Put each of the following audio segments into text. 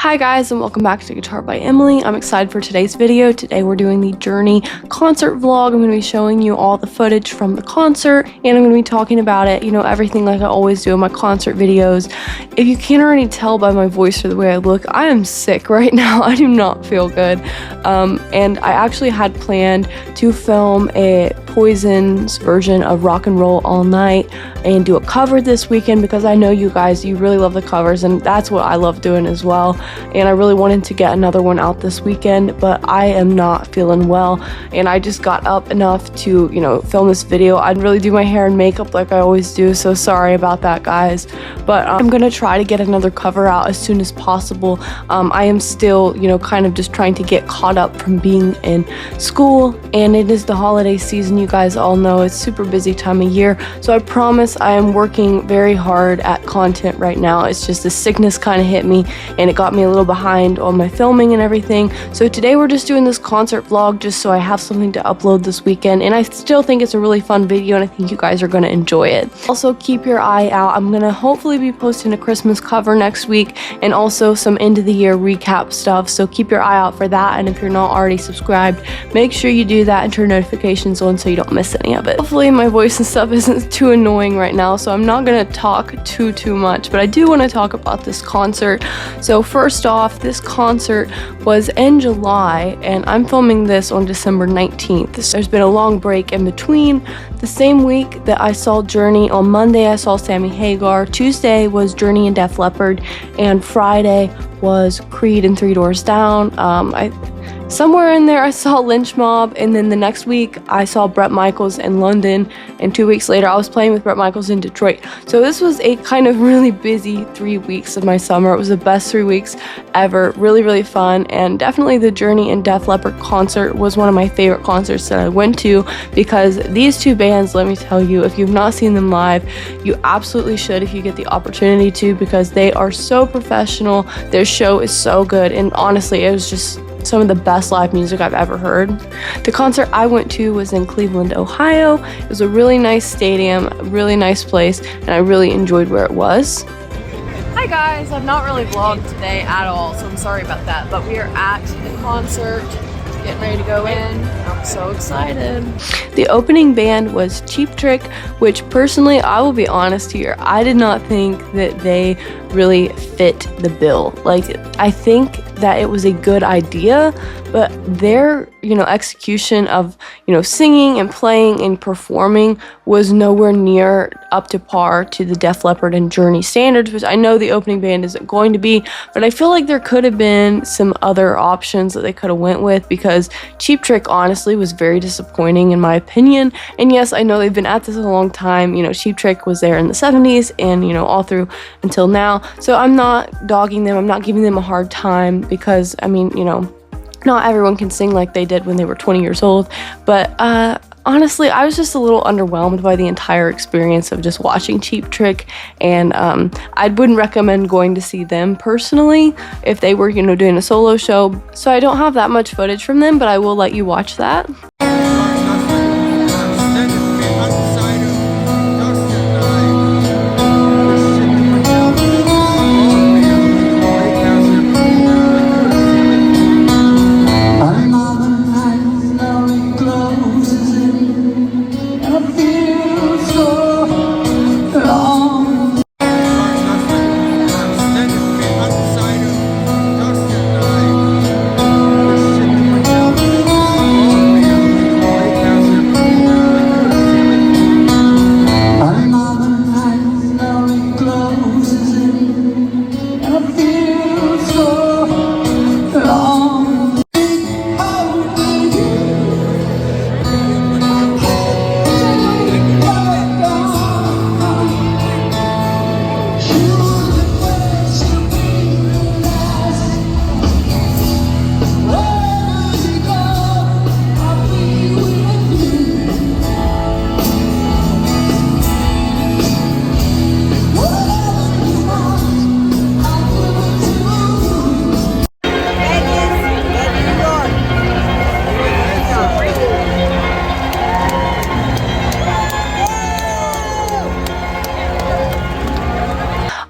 Hi guys, and welcome back to Guitar by Emily. I'm excited for today's video. Today we're doing the Journey concert vlog. I'm going to be showing you all the footage from the concert, and I'm going to be talking about it, everything like I always do in my concert videos. If you can't already tell by my voice or the way I look, I am sick right now. I do not feel good. And I actually had planned to film a Poison's version of Rock and Roll All Night and do a cover this weekend because I know you guys, you really love the covers, and that's what I love doing as well. And I really wanted to get another one out this weekend, but I am not feeling well, and I just got up enough to, film this video. I'd really do my hair and makeup like I always do, so sorry about that, guys. But I'm gonna try to get another cover out as soon as possible. I am still, kind of just trying to get caught up from being in school, and it is the holiday season. You guys all know it's super busy time of year, so I promise I am working very hard at content right now. It's just the sickness kind of hit me, and it got me a little behind on my filming and everything. So today we're just doing this concert vlog just so I have something to upload this weekend, and I still think it's a really fun video, and I think you guys are going to enjoy it. Also, keep your eye out. I'm going to hopefully be posting a Christmas cover next week and also some end of the year recap stuff, so keep your eye out for that. And if you're not already subscribed, make sure you do that and turn notifications on so you don't miss any of it. Hopefully my voice and stuff isn't too annoying right now, so I'm not going to talk too much, but I do want to talk about this concert. So first off, this concert was in July, and I'm filming this on December 19th. There's been a long break in between. The same week that I saw Journey, on Monday I saw Sammy Hagar, Tuesday was Journey and Def Leppard, and Friday was Creed and Three Doors Down. Somewhere in there I saw Lynch Mob, and then the next week I saw Bret Michaels in London, and 2 weeks later I was playing with Bret Michaels in Detroit. So this was a kind of really busy 3 weeks of my summer. It was the best 3 weeks ever. Really fun, and definitely the Journey and Def Leppard concert was one of my favorite concerts that I went to, because these two bands, let me tell you, if you've not seen them live, you absolutely should if you get the opportunity to, because they are so professional. Their show is so good, and honestly it was just some of the best live music I've ever heard. The concert I went to was in Cleveland, Ohio. It was a really nice stadium, a really nice place, and I really enjoyed where it was. Hi guys, I've not really vlogged today at all, so I'm sorry about that, but we are at the concert, getting ready to go in. I'm so excited. The opening band was Cheap Trick, which personally, I will be honest here, I did not think that they really fit the bill. Like, I think that it was a good idea, but their execution of singing and playing and performing was nowhere near up to par to the Def Leppard and Journey standards, which I know the opening band isn't going to be, but I feel like there could have been some other options that they could have went with, because Cheap Trick honestly was very disappointing in my opinion. And yes, I know they've been at this a long time. Cheap Trick was there in the 70s and all through until now, so I'm not dogging them, I'm not giving them a hard time, because I mean, not everyone can sing like they did when they were 20 years old, but honestly, I was just a little underwhelmed by the entire experience of just watching Cheap Trick, and I wouldn't recommend going to see them personally if they were, doing a solo show. So I don't have that much footage from them, but I will let you watch that.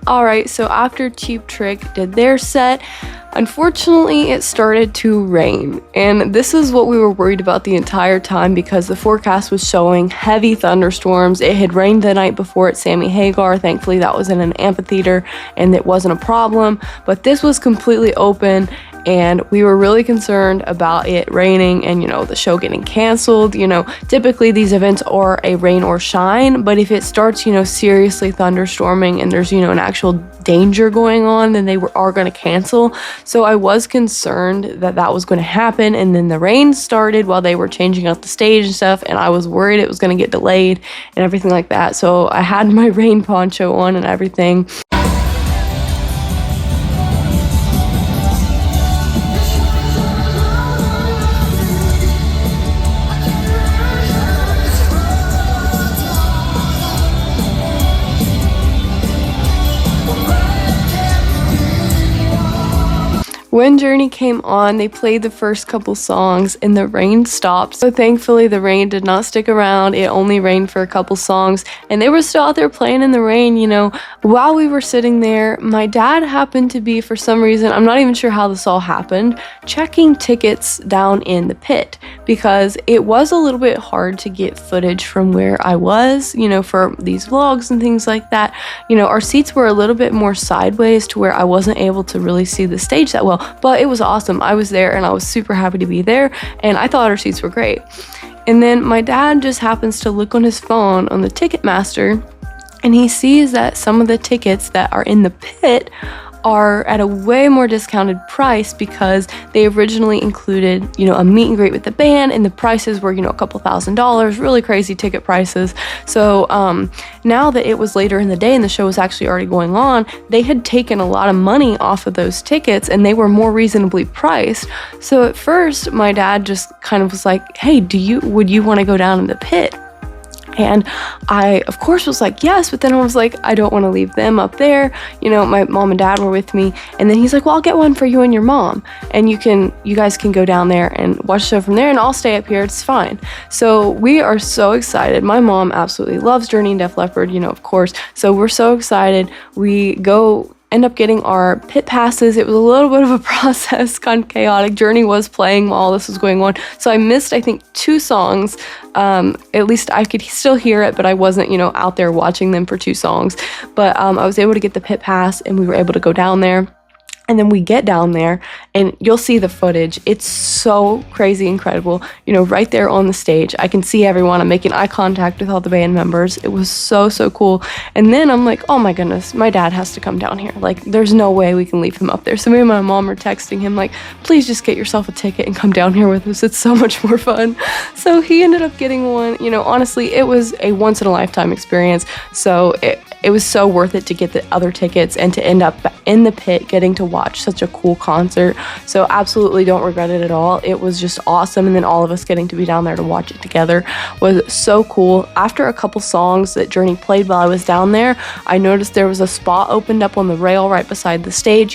Alright, so after Cheap Trick did their set, Unfortunately, it started to rain, and this is what we were worried about the entire time because the forecast was showing heavy thunderstorms. It had rained the night before at Sammy Hagar. Thankfully, that was in an amphitheater and it wasn't a problem, but this was completely open, and we were really concerned about it raining and, the show getting canceled. Typically these events are a rain or shine, but if it starts, seriously thunderstorming and there's, an actual danger going on, then they are going to cancel. So I was concerned that that was going to happen, and then the rain started while they were changing out the stage and stuff, and I was worried it was going to get delayed and everything like that. So I had my rain poncho on and everything. When Journey came on, they played the first couple songs and the rain stopped. So thankfully the rain did not stick around. It only rained for a couple songs and they were still out there playing in the rain, While we were sitting there, my dad happened to be, for some reason, I'm not even sure how this all happened, checking tickets down in the pit because it was a little bit hard to get footage from where I was, for these vlogs and things like that. Our seats were a little bit more sideways to where I wasn't able to really see the stage that well. But it was awesome. I was there and I was super happy to be there, and I thought our seats were great. And then my dad just happens to look on his phone on the Ticketmaster, and he sees that some of the tickets that are in the pit are at a way more discounted price because they originally included, a meet and greet with the band, and the prices were, a couple $1,000s, really crazy ticket prices. So now that it was later in the day and the show was actually already going on, they had taken a lot of money off of those tickets and they were more reasonably priced. So at first my dad just kind of was like, hey, would you want to go down in the pit? And I, of course, was like, yes, but then I was like, I don't want to leave them up there. My mom and dad were with me. And then he's like, well, I'll get one for you and your mom. And you guys can go down there and watch the show from there, and I'll stay up here. It's fine. So we are so excited. My mom absolutely loves Journey and Def Leppard, of course. So we're so excited. We end up getting our pit passes. It was a little bit of a process, kind of chaotic. Journey was playing while all this was going on, so I missed, I think, 2 songs. At least I could still hear it, but I wasn't, out there watching them for 2 songs. But I was able to get the pit pass, and we were able to go down there. And then we get down there and you'll see the footage. It's so crazy incredible. Right there on the stage, I can see everyone. I'm making eye contact with all the band members. It was so, so cool. And then I'm like, oh my goodness, my dad has to come down here. Like, there's no way we can leave him up there. So me and my mom are texting him like, please just get yourself a ticket and come down here with us. It's so much more fun. So he ended up getting one. Honestly, it was a once in a lifetime experience. So it was so worth it to get the other tickets and to end up in the pit getting to watch such a cool concert. So absolutely don't regret it at all. It was just awesome, and then all of us getting to be down there to watch it together was so cool. After a couple songs that Journey played while I was down there, I noticed there was a spot opened up on the rail right beside the stage.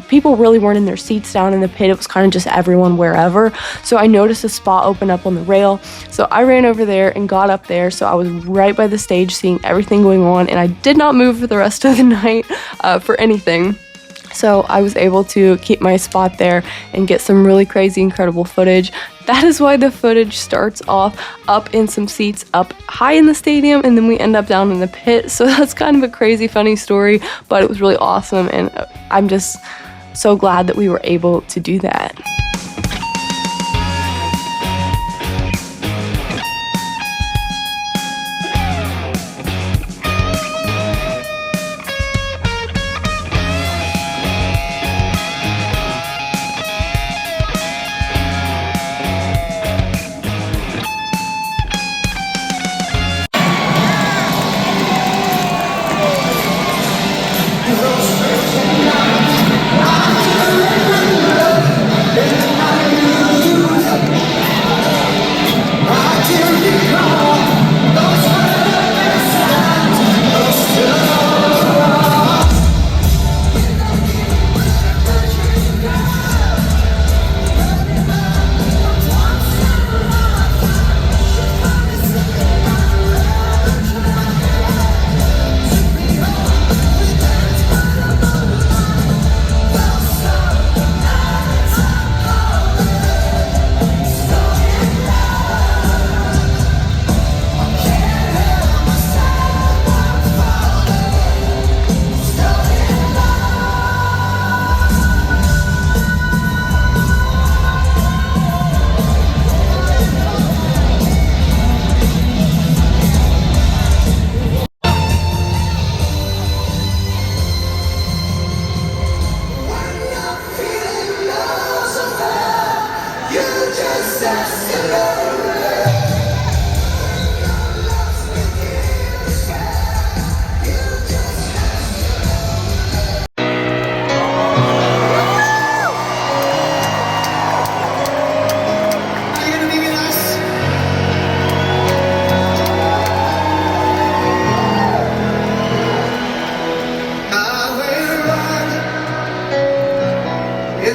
People really weren't in their seats down in the pit. It was kind of just everyone wherever. So I noticed a spot open up on the rail. So I ran over there and got up there. So I was right by the stage seeing everything going on, and I did not move for the rest of the night for anything. So I was able to keep my spot there and get some really crazy, incredible footage. That is why the footage starts off up in some seats up high in the stadium, and then we end up down in the pit. So that's kind of a crazy, funny story, but it was really awesome, and I'm just so glad that we were able to do that.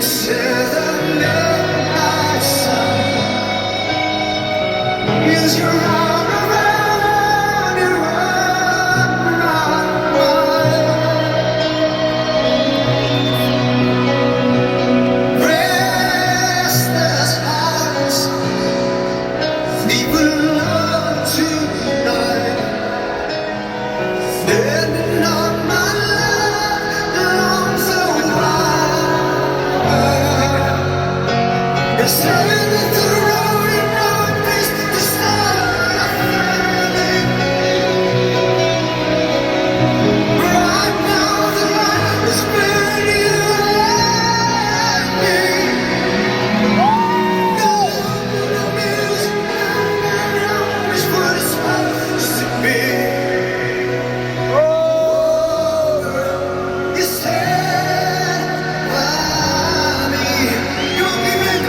says the midnight sun is your arm around and round my restless hearts sleep alone tonight, standing on my love along the wire. It's saying that the road in no place to start a feeling. Right now the light is burning you and me. The love of the music and is what it's supposed to be. You said by me, you'll be with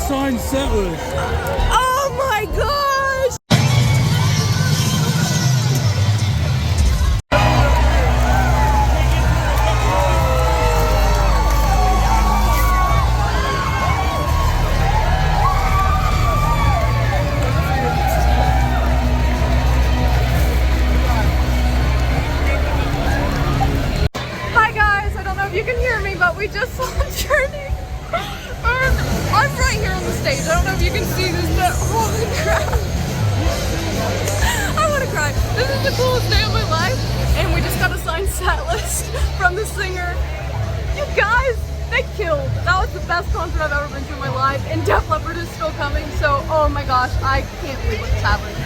signed set list. Oh my gosh! Hi guys, I don't know if you can hear me, but we just saw Journey. I'm right here on the stage. I don't know if you can see this, but holy crap. I want to cry. This is the coolest day of my life, and we just got a signed set list from the singer. You guys, they killed. That was the best concert I've ever been to in my life, and Def Leppard is still coming, so oh my gosh, I can't believe what's happening.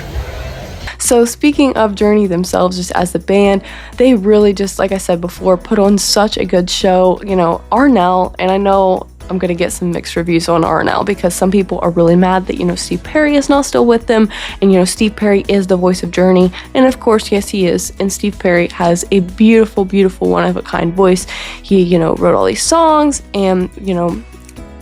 So speaking of Journey themselves, just as the band, they really just, like I said before, put on such a good show. You know, Arnel, and I know I'm gonna get some mixed reviews on Arnel because some people are really mad that, you know, Steve Perry is not still with them, and you know, Steve Perry is the voice of Journey, and of course, yes, he is, and Steve Perry has a beautiful, beautiful, one-of-a-kind voice. He, you know, wrote all these songs and, you know,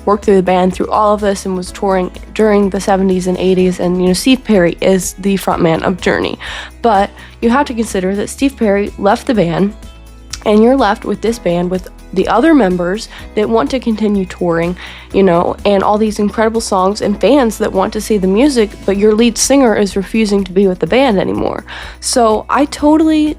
worked through the band through all of this and was touring during the 70s and 80s, and you know, Steve Perry is the frontman of Journey. But you have to consider that Steve Perry left the band, and you're left with this band with the other members that want to continue touring, you know, and all these incredible songs and fans that want to see the music, but your lead singer is refusing to be with the band anymore. So I totally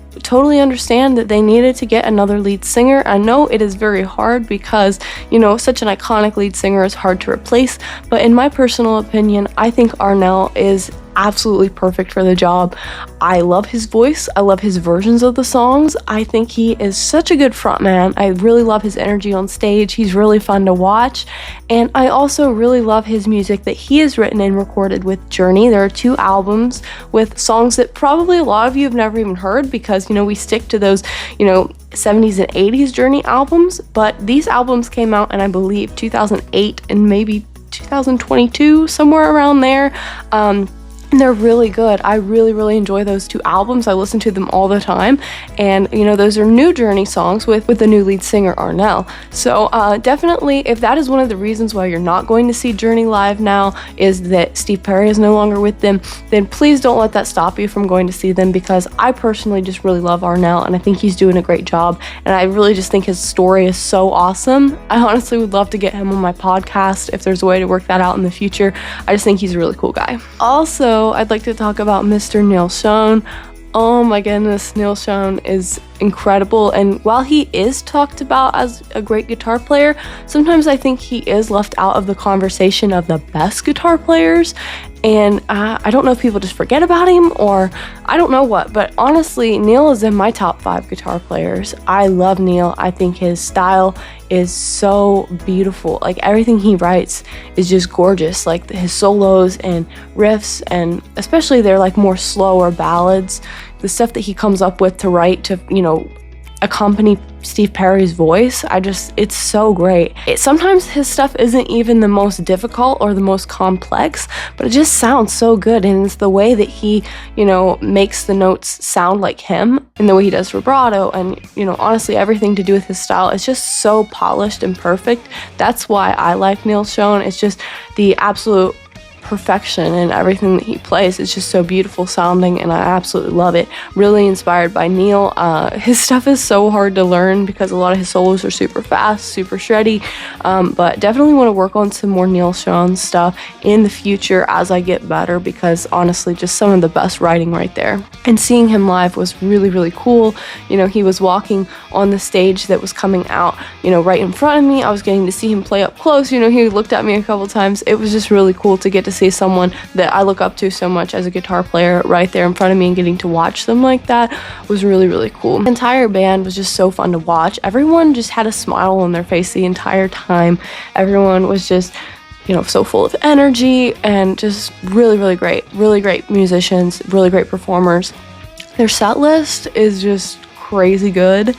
understand that they needed to get another lead singer. I know it is very hard because, you know, such an iconic lead singer is hard to replace, but in my personal opinion, I think Arnel is absolutely perfect for the job. I love his voice. I love his versions of the songs. I think he is such a good frontman. I really love his energy on stage. He's really fun to watch. And I also really love his music that he has written and recorded with Journey. There are 2 albums with songs that probably a lot of you have never even heard because, you know, we stick to those, you know, 70s and 80s Journey albums, but these albums came out in, I believe, 2008 and maybe 2022, somewhere around there. And they're really good. I really enjoy those 2 albums. I listen to them all the time, and you know, those are new Journey songs with the new lead singer Arnel. So definitely, if that is one of the reasons why you're not going to see Journey live now, is that Steve Perry is no longer with them, then please don't let that stop you from going to see them, because I personally just really love Arnel, and I think he's doing a great job, and I really just think his story is so awesome. I honestly would love to get him on my podcast if there's a way to work that out in the future. I just think he's a really cool guy. Also, I'd like to talk about Mr. Neil Schon. Oh my goodness, Neil Schon is incredible, and while he is talked about as a great guitar player, sometimes I think he is left out of the conversation of the best guitar players, and I don't know if people just forget about him or I don't know what, but honestly, Neil is in my top 5 guitar players. I love Neil. I think his style is so beautiful. Like, everything he writes is just gorgeous, like his solos and riffs, and especially their like more slower ballads, the stuff that he comes up with to write to, you know, accompany Steve Perry's voice. It's so great. Sometimes his stuff isn't even the most difficult or the most complex, but it just sounds so good, and it's the way that he, you know, makes the notes sound like him, and the way he does vibrato, and, you know, honestly, everything to do with his style is just so polished and perfect. That's why I like Neil Schon. It's just the absolute perfection in everything that he plays. It's just so beautiful sounding, and I absolutely love it. Really inspired by Neil. His stuff is so hard to learn because a lot of his solos are super fast, super shreddy, but definitely want to work on some more Neil Schon stuff in the future as I get better, because honestly, just some of the best writing right there. And seeing him live was really cool. You know, he was walking on the stage that was coming out, you know, right in front of me. I was getting to see him play up close. You know, he looked at me a couple times. It was just really cool to get to see someone that I look up to so much as a guitar player right there in front of me, and getting to watch them like that was really cool. The entire band was just so fun to watch. Everyone just had a smile on their face the entire time. Everyone was just, you know, so full of energy, and just really great musicians, really great performers. Their set list is just crazy good.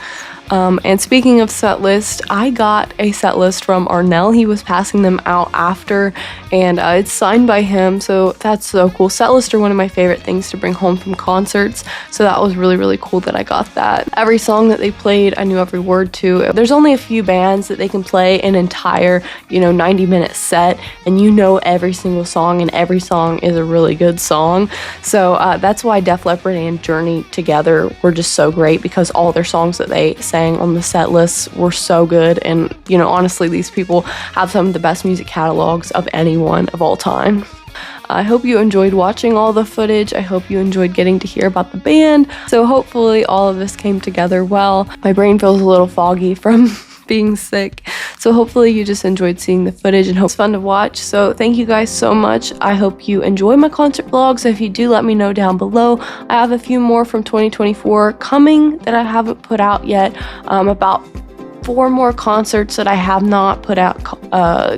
And speaking of set list, I got a set list from Arnell. He was passing them out after, and it's signed by him, so that's so cool. Set lists are one of my favorite things to bring home from concerts, so that was really, really cool that I got that. Every song that they played, I knew every word to. There's only a few bands that they can play an entire, 90-minute set, and you know every single song, and every song is a really good song. So that's why Def Leppard and Journey together were just so great, because all their songs that they sang on the set lists were so good. And honestly, these people have some of the best music catalogs of anyone of all time. I hope you enjoyed watching all the footage. I hope you enjoyed getting to hear about the band. So hopefully all of this came together well. My brain feels a little foggy from being sick, so hopefully you just enjoyed seeing the footage and hope it's fun to watch. So thank you guys so much. I hope you enjoy my concert vlogs. If you do, let me know down below. I have a few more from 2024 coming that I haven't put out yet, about 4 more concerts that I have not put out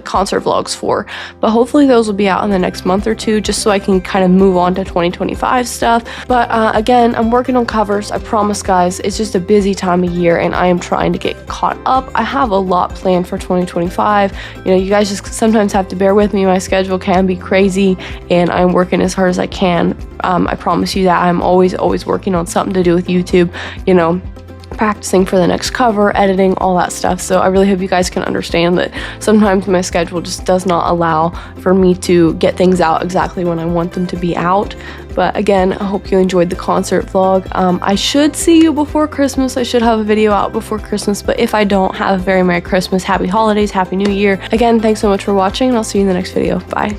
concert vlogs for, but hopefully those will be out in the next month or two, just so I can kind of move on to 2025 stuff. But again, I'm working on covers. I promise, guys, it's just a busy time of year, and I am trying to get caught up. I have a lot planned for 2025. You guys just sometimes have to bear with me. My schedule can be crazy, and I'm working as hard as I can. I promise you that. I'm always working on something to do with YouTube, practicing for the next cover, editing, all that stuff. So I really hope you guys can understand that sometimes my schedule just does not allow for me to get things out exactly when I want them to be out. But again, I hope you enjoyed the concert vlog. I should see you before Christmas. I should have a video out before Christmas, but if I don't, have a very Merry Christmas, Happy Holidays, Happy New Year. Again, thanks so much for watching, and I'll see you in the next video. Bye.